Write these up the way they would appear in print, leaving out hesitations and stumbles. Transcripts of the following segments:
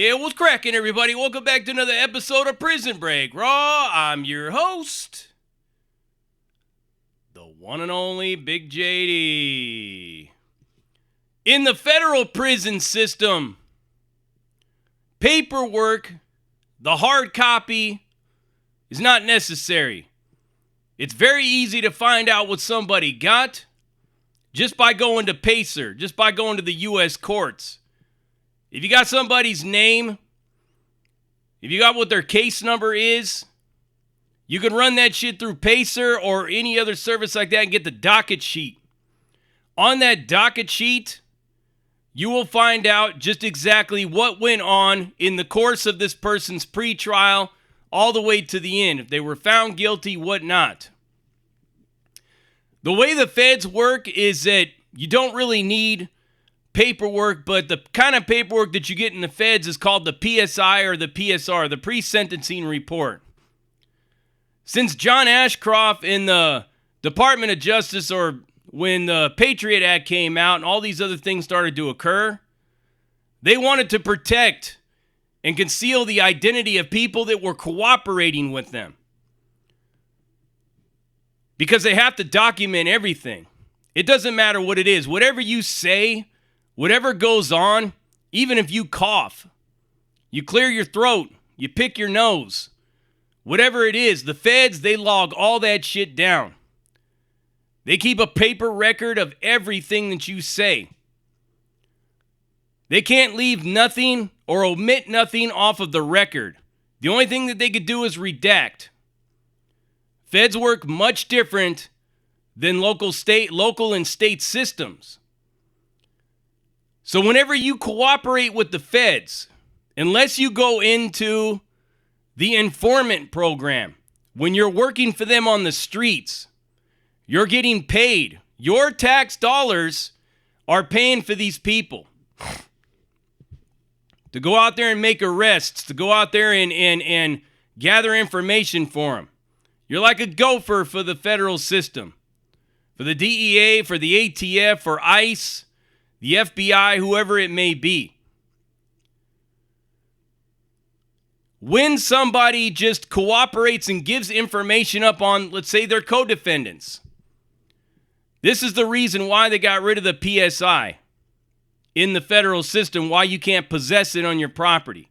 Yeah, what's cracking, everybody? Welcome back to another episode of Prison Break Raw. I'm your host, the one and only Big JD. In the federal prison system, paperwork, the hard copy, is not necessary. It's very easy to find out what somebody got just by going to Pacer, just by going to the U.S. courts. If you got somebody's name, if you got what their case number is, you can run that shit through Pacer or any other service like that and get the docket sheet. On that docket sheet, you will find out just exactly what went on in the course of this person's pretrial all the way to the end. If they were found guilty, whatnot. The way the feds work is that you don't really need paperwork, but the kind of paperwork that you get in the feds is called the PSI or the PSR, the pre-sentencing report. Since John Ashcroft in the Department of Justice, or when the Patriot Act came out and all these other things started to occur, they wanted to protect and conceal the identity of people that were cooperating with them, because they have to document everything. It doesn't matter what it is. Whatever you say, whatever goes on, even if you cough, you clear your throat, you pick your nose, whatever it is, the feds, they log all that shit down. They keep a paper record of everything that you say. They can't leave nothing or omit nothing off of the record. The only thing that they could do is redact. Feds work much different than local and state systems. So whenever you cooperate with the feds, unless you go into the informant program, when you're working for them on the streets, you're getting paid. Your tax dollars are paying for these people to go out there and make arrests, to go out there and gather information for them. You're like a gopher for the federal system, for the DEA, for the ATF, for ICE, the FBI, whoever it may be. When somebody just cooperates and gives information up on, let's say, their co-defendants, this is the reason why they got rid of the PSI in the federal system, why you can't possess it on your property.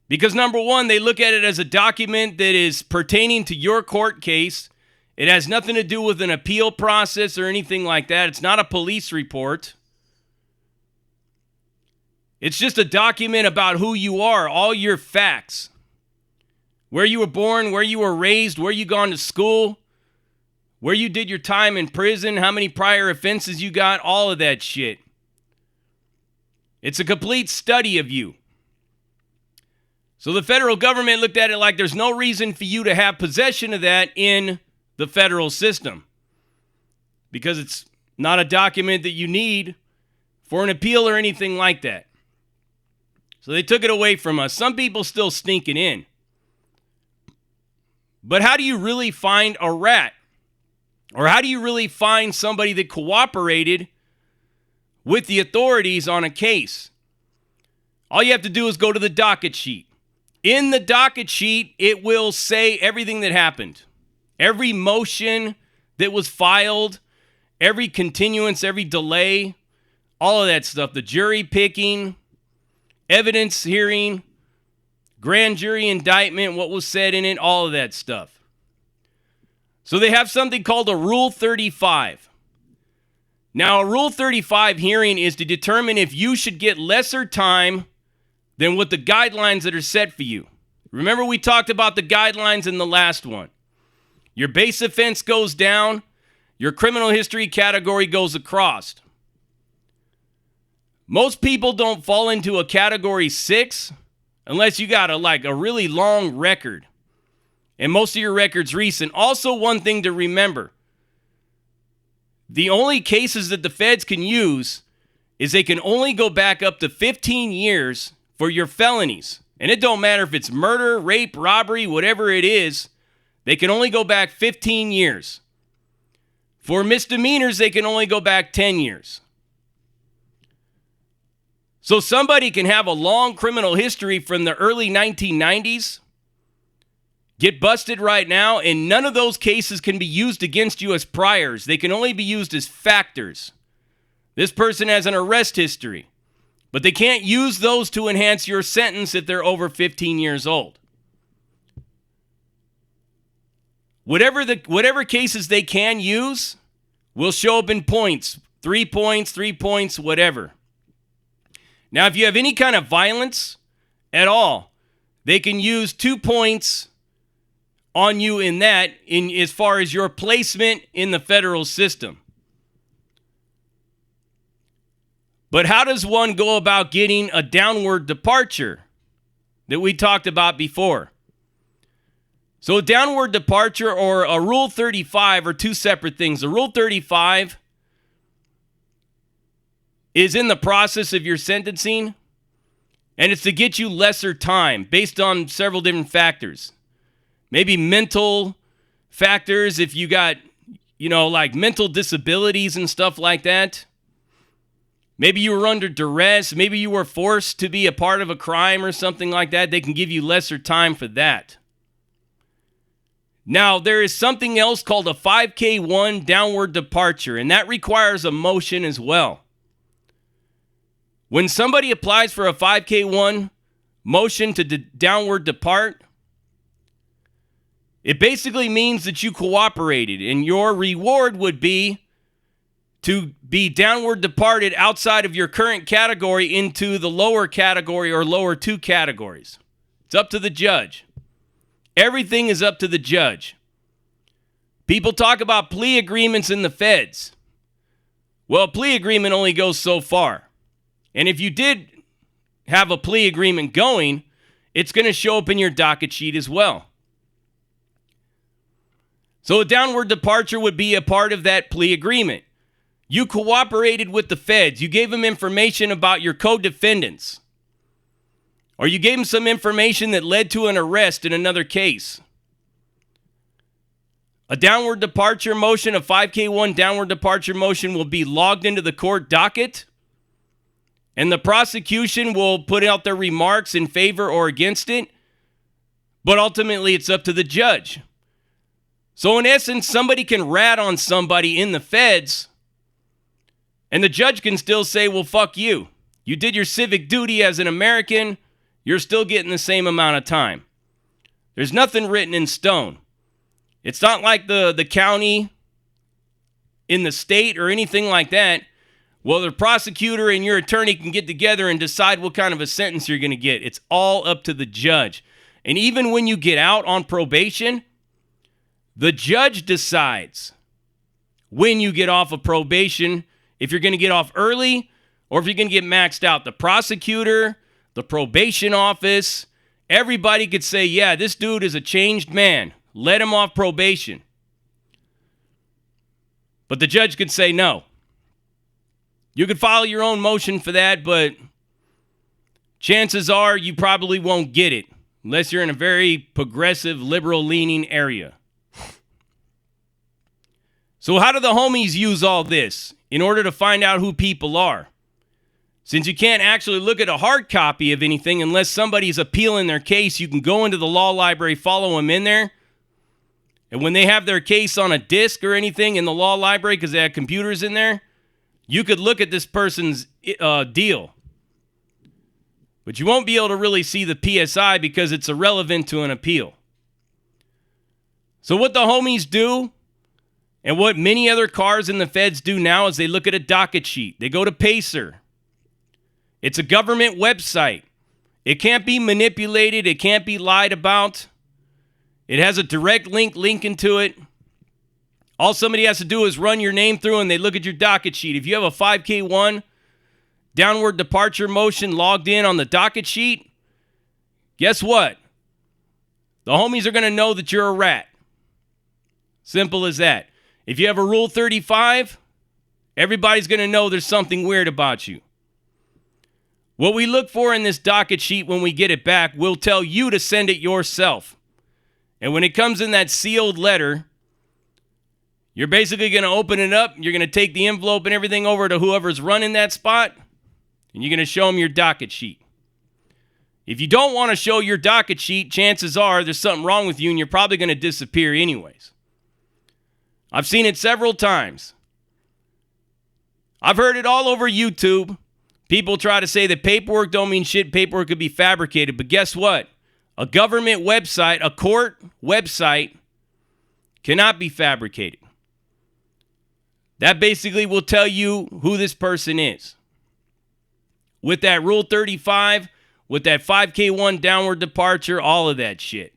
Because number one, they look at it as a document that is pertaining to your court case. It has nothing to do with an appeal process or anything like that. It's not a police report. It's just a document about who you are, all your facts. Where you were born, where you were raised, where you gone to school, where you did your time in prison, how many prior offenses you got, all of that shit. It's a complete study of you. So the federal government looked at it like there's no reason for you to have possession of that in the federal system, because it's not a document that you need for an appeal or anything like that. So they took it away from us. Some people still sneak it in. But how do you really find a rat? Or how do you really find somebody that cooperated with the authorities on a case? All you have to do is go to the docket sheet. In the docket sheet, it will say everything that happened. Every motion that was filed, every continuance, every delay, all of that stuff. The jury picking, evidence hearing, grand jury indictment, what was said in it, all of that stuff. So they have something called a Rule 35. Now, a Rule 35 hearing is to determine if you should get lesser time than what the guidelines that are set for you. Remember, we talked about the guidelines in the last one. Your base offense goes down, your criminal history category goes across. Most people don't fall into a category 6 unless you got a really long record. And most of your record's recent. Also, one thing to remember, the only cases that the feds can use is they can only go back up to 15 years for your felonies. And it don't matter if it's murder, rape, robbery, whatever it is, they can only go back 15 years. For misdemeanors, they can only go back 10 years. So somebody can have a long criminal history from the early 1990s, get busted right now, and none of those cases can be used against you as priors. They can only be used as factors. This person has an arrest history, but they can't use those to enhance your sentence if they're over 15 years old. Whatever cases they can use will show up in points, 3 points, whatever. Now, if you have any kind of violence at all, they can use 2 points on you in that, in as far as your placement in the federal system. But how does one go about getting a downward departure that we talked about before? So a downward departure or a Rule 35 are two separate things. The Rule 35 is in the process of your sentencing, and it's to get you lesser time based on several different factors. Maybe mental factors, if you got, like mental disabilities and stuff like that. Maybe you were under duress. Maybe you were forced to be a part of a crime or something like that. They can give you lesser time for that. Now, there is something else called a 5K1 downward departure, and that requires a motion as well. When somebody applies for a 5K1 motion to downward depart, it basically means that you cooperated, and your reward would be to be downward departed outside of your current category into the lower category or lower 2 categories. It's up to the judge. Everything is up to the judge. People talk about plea agreements in the feds. Well, a plea agreement only goes so far. And if you did have a plea agreement going, it's going to show up in your docket sheet as well. So a downward departure would be a part of that plea agreement. You cooperated with the feds. You gave them information about your co-defendants. Or you gave them some information that led to an arrest in another case. A downward departure motion, a 5K1 downward departure motion will be logged into the court docket. And the prosecution will put out their remarks in favor or against it. But ultimately, it's up to the judge. So in essence, somebody can rat on somebody in the feds, and the judge can still say, well, fuck you. You did your civic duty as an American. You're still getting the same amount of time. There's nothing written in stone. It's not like the county in the state or anything like that. Well, the prosecutor and your attorney can get together and decide what kind of a sentence you're going to get. It's all up to the judge. And even when you get out on probation, the judge decides when you get off of probation, if you're going to get off early or if you're going to get maxed out. The prosecutor, the probation office, everybody could say, yeah, this dude is a changed man. Let him off probation. But the judge could say no. You could file your own motion for that, but chances are you probably won't get it unless you're in a very progressive, liberal-leaning area. So how do the homies use all this in order to find out who people are? Since you can't actually look at a hard copy of anything unless somebody's appealing their case, you can go into the law library, follow them in there. And when they have their case on a disc or anything in the law library, because they have computers in there, you could look at this person's deal. But you won't be able to really see the PSI because it's irrelevant to an appeal. So what the homies do, and what many other cars in the feds do now, is they look at a docket sheet. They go to Pacer. It's a government website. It can't be manipulated. It can't be lied about. It has a direct link into it. All somebody has to do is run your name through and they look at your docket sheet. If you have a 5K1 downward departure motion logged in on the docket sheet, guess what? The homies are going to know that you're a rat. Simple as that. If you have a Rule 35, everybody's going to know there's something weird about you. What we look for in this docket sheet when we get it back, we'll tell you to send it yourself. And when it comes in that sealed letter, you're basically going to open it up. You're going to take the envelope and everything over to whoever's running that spot. and you're going to show them your docket sheet. If you don't want to show your docket sheet, chances are there's something wrong with you and you're probably going to disappear anyways. I've seen it several times. I've heard it all over YouTube. People try to say that paperwork don't mean shit, paperwork could be fabricated. But guess what? A government website, a court website, cannot be fabricated. That basically will tell you who this person is. With that Rule 35, with that 5K1 downward departure, all of that shit.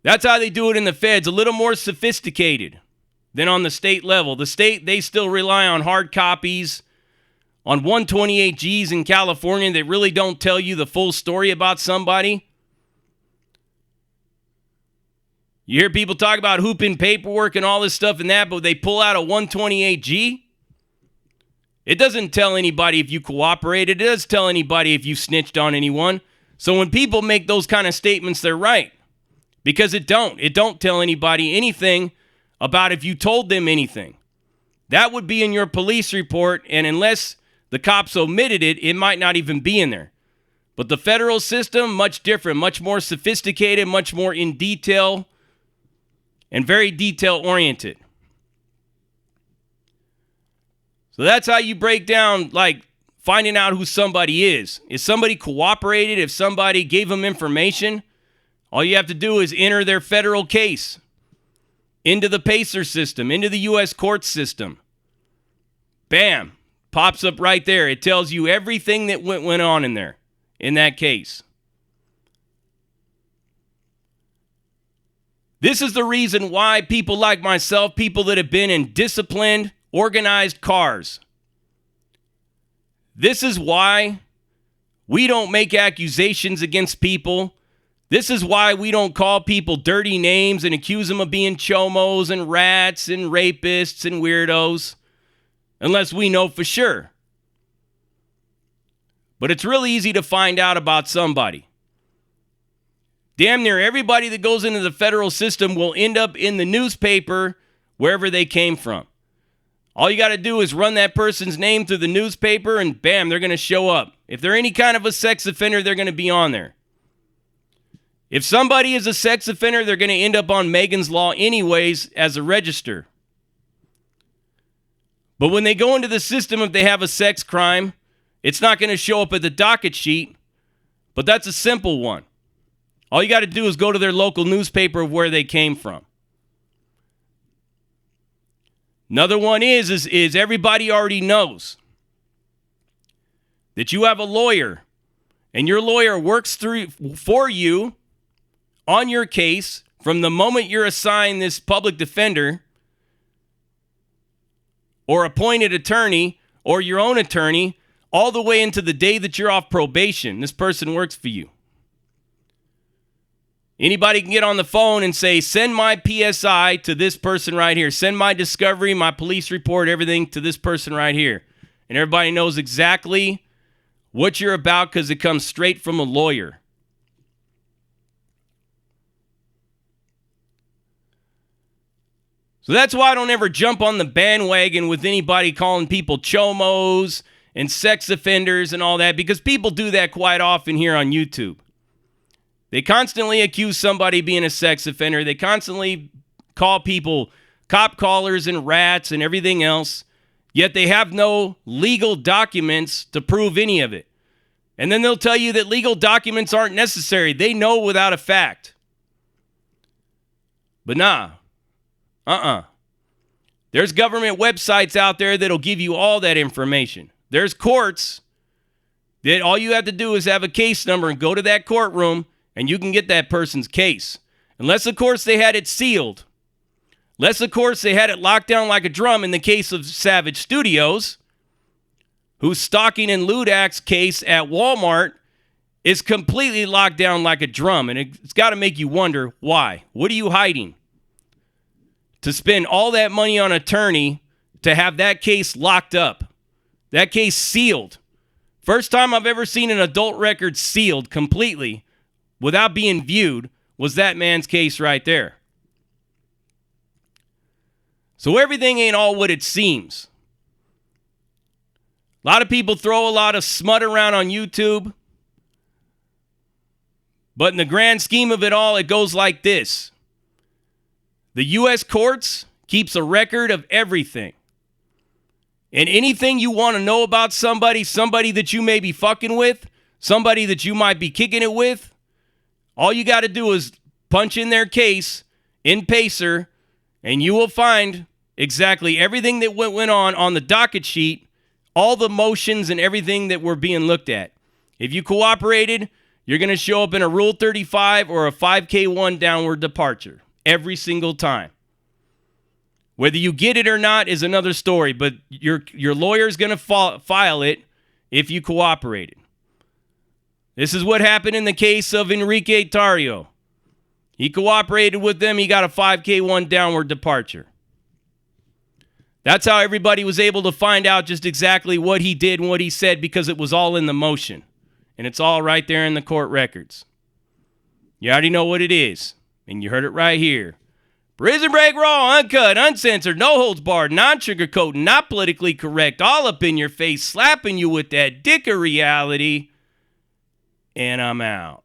That's how they do it in the feds, a little more sophisticated than on the state level. The state, they still rely on hard copies, on 128Gs in California that really don't tell you the full story about somebody. You hear people talk about hooping paperwork and all this stuff and that, but they pull out a 128G. It doesn't tell anybody if you cooperated. It doesn't tell anybody if you snitched on anyone. So when people make those kind of statements, they're right. Because it don't tell anybody anything about if you told them anything. That would be in your police report, and unless the cops omitted it, it might not even be in there. But the federal system, much different, much more sophisticated, much more in detail, and very detail-oriented. So that's how you break down, like, finding out who somebody is. If somebody cooperated, if somebody gave them information, all you have to do is enter their federal case into the PACER system, into the U.S. court system. Bam. Pops up right there. It tells you everything that went on in there, in that case. This is the reason why people like myself, people that have been in disciplined, organized cars, this is why we don't make accusations against people. This is why we don't call people dirty names and accuse them of being chomos and rats and rapists and weirdos, unless we know for sure. But it's really easy to find out about somebody. Damn near everybody that goes into the federal system will end up in the newspaper wherever they came from. All you got to do is run that person's name through the newspaper and bam, they're going to show up. If they're any kind of a sex offender, they're going to be on there. If somebody is a sex offender, they're going to end up on Megan's Law anyways as a register. But when they go into the system, if they have a sex crime, it's not going to show up at the docket sheet, but that's a simple one. All you got to do is go to their local newspaper of where they came from. Another one is everybody already knows that you have a lawyer, and your lawyer works for you on your case from the moment you're assigned this public defender or appointed attorney or your own attorney all the way into the day that you're off probation. This person works for you. Anybody can get on the phone and say, send my PSI to this person right here. Send my discovery, my police report, everything to this person right here. And everybody knows exactly what you're about because it comes straight from a lawyer. So that's why I don't ever jump on the bandwagon with anybody calling people chomos and sex offenders and all that, because people do that quite often here on YouTube. They constantly accuse somebody being a sex offender. They constantly call people cop callers and rats and everything else, yet they have no legal documents to prove any of it. And then they'll tell you that legal documents aren't necessary. They know without a fact. But nah. There's government websites out there that'll give you all that information. There's courts that all you have to do is have a case number and go to that courtroom and you can get that person's case. Unless, of course, they had it sealed. Unless, of course, they had it locked down like a drum in the case of Savage Studios, whose stalking and lewd acts case at Walmart is completely locked down like a drum. And it's got to make you wonder, why? What are you hiding? To spend all that money on an attorney to have that case locked up, that case sealed. First time I've ever seen an adult record sealed completely without being viewed was that man's case right there. So everything ain't all what it seems. A lot of people throw a lot of smut around on YouTube. But in the grand scheme of it all, it goes like this. The U.S. courts keeps a record of everything. And anything you want to know about somebody that you may be fucking with, somebody that you might be kicking it with, all you got to do is punch in their case in Pacer, and you will find exactly everything that went on the docket sheet, all the motions and everything that were being looked at. If you cooperated, you're going to show up in a Rule 35 or a 5K1 downward departure every single time. Whether you get it or not is another story, but your lawyer's going to file it if you cooperated. This is what happened in the case of Enrique Tarrio. He cooperated with them. He got a 5K1 downward departure. That's how everybody was able to find out just exactly what he did and what he said, because it was all in the motion. And it's all right there in the court records. You already know what it is. And you heard it right here. Prison Break Raw, uncut, uncensored, no holds barred, non-sugarcoating, not politically correct, all up in your face, slapping you with that dick of reality. And I'm out.